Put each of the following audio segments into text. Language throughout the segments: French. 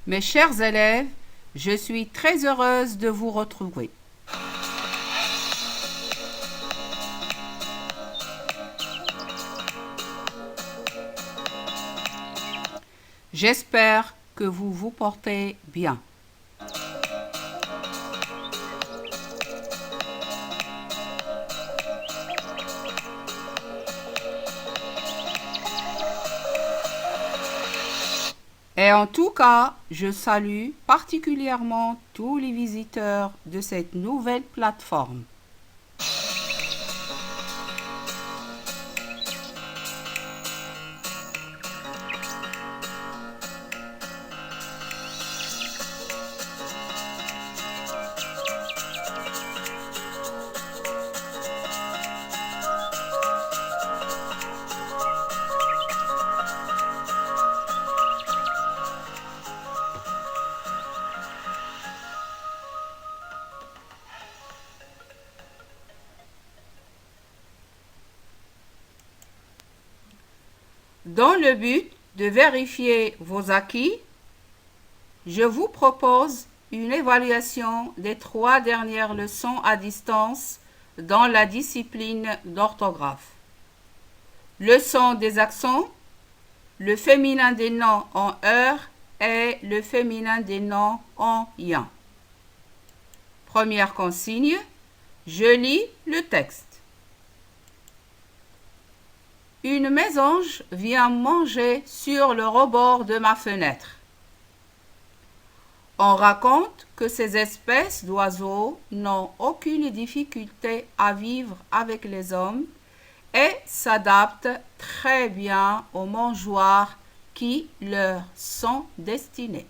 Mes chers élèves, je suis très heureuse de vous retrouver. J'espère que vous vous portez bien. Et en tout cas, je salue particulièrement tous les visiteurs de cette nouvelle plateforme. Dans le but de vérifier vos acquis, je vous propose une évaluation des 3 dernières leçons à distance dans la discipline d'orthographe. Leçon des accents, le féminin des noms en heure et le féminin des noms en yan. Première consigne, je lis le texte. Une mésange vient manger sur le rebord de ma fenêtre. On raconte que ces espèces d'oiseaux n'ont aucune difficulté à vivre avec les hommes et s'adaptent très bien aux mangeoires qui leur sont destinés.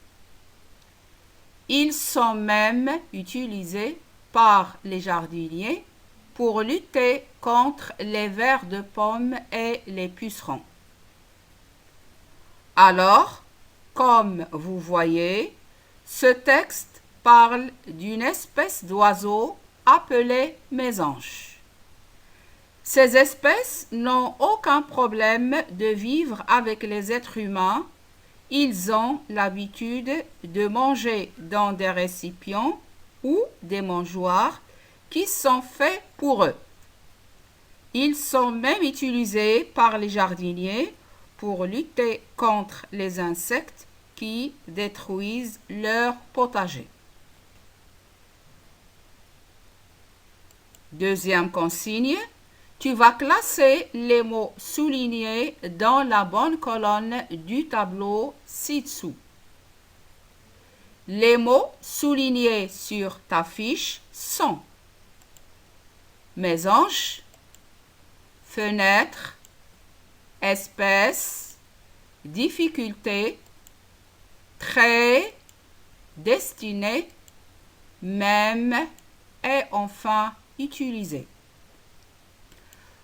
Ils sont même utilisés par les jardiniers pour lutter contre les vers de pommes et les pucerons. Alors, comme vous voyez, ce texte parle d'une espèce d'oiseau appelée mésange. Ces espèces n'ont aucun problème de vivre avec les êtres humains. Ils ont l'habitude de manger dans des récipients ou des mangeoires qui sont faits pour eux. Ils sont même utilisés par les jardiniers pour lutter contre les insectes qui détruisent leur potager. Deuxième consigne, tu vas classer les mots soulignés dans la bonne colonne du tableau ci-dessous. Les mots soulignés sur ta fiche sont mésange, fenêtre, espèce, difficulté, trait, destiné, même et enfin utilisé.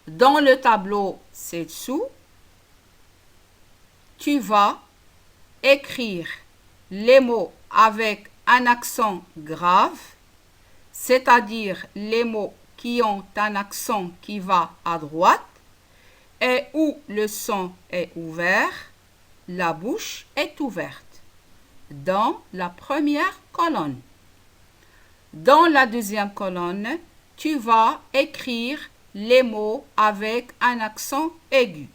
Dans le tableau ci-dessous, tu vas écrire les mots avec un accent grave, c'est-à-dire les mots qui ont un accent qui va à droite et où le son est ouvert, la bouche est ouverte, dans la première colonne. Dans la deuxième colonne, tu vas écrire les mots avec un accent aigu,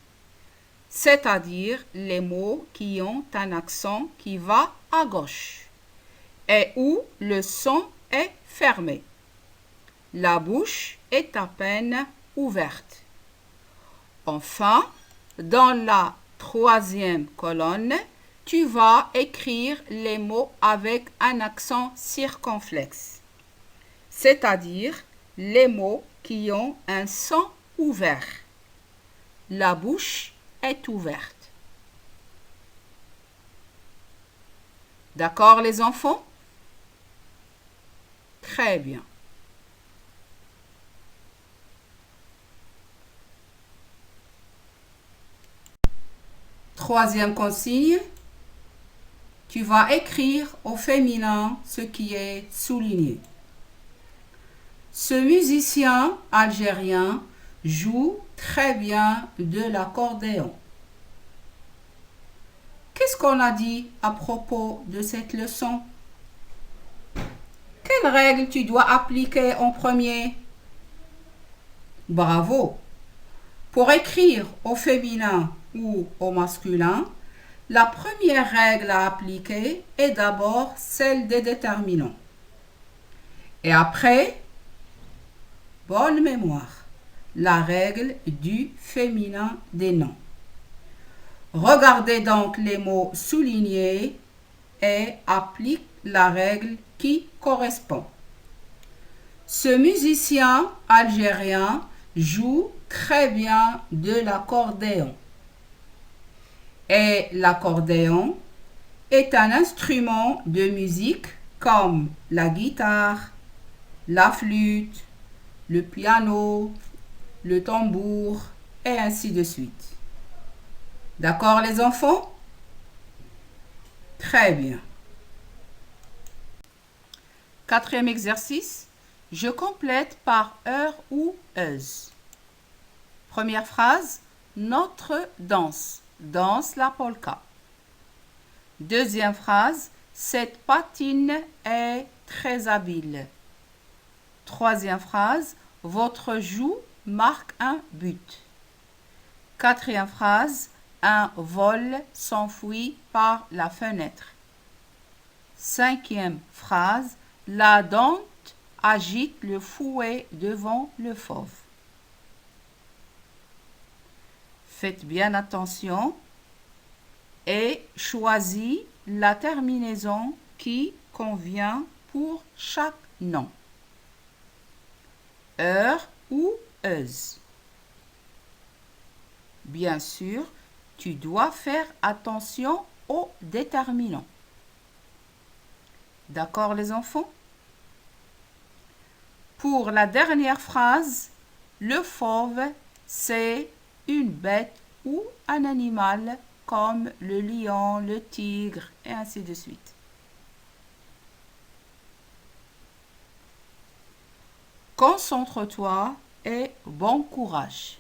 c'est-à-dire les mots qui ont un accent qui va à gauche et où le son est fermé. La bouche est à peine ouverte. Enfin, dans la troisième colonne, tu vas écrire les mots avec un accent circonflexe, c'est-à-dire les mots qui ont un son ouvert. La bouche est ouverte. D'accord les enfants? Très bien. Troisième consigne, tu vas écrire au féminin ce qui est souligné. Ce musicien algérien joue très bien de l'accordéon. qu'est-ce qu'on a dit à propos de cette leçon? Quelle règle tu dois appliquer en premier? Bravo! Pour écrire au féminin ou au masculin, la première règle à appliquer est d'abord celle des déterminants. Et après, bonne mémoire, la règle du féminin des noms. Regardez donc les mots soulignés et applique la règle qui correspond. Ce musicien algérien joue très bien de l'accordéon. Et l'accordéon est un instrument de musique comme la guitare, la flûte, le piano, le tambour et ainsi de suite. D'accord les enfants? Très bien. Quatrième exercice, je complète par heure ou euse. Première phrase, notre danse, danse la polka. Deuxième phrase, cette patine est très habile. Troisième phrase, votre joue marque un but. Quatrième phrase, un vol s'enfuit par la fenêtre. Cinquième phrase, la dente agite le fouet devant le fauve. Faites bien attention et choisis la terminaison qui convient pour chaque nom. Heure ou euse. Bien sûr, tu dois faire attention aux déterminants. D'accord les enfants? Pour la dernière phrase, le fauve, c'est une bête ou un animal comme le lion, le tigre et ainsi de suite. Concentre-toi et bon courage.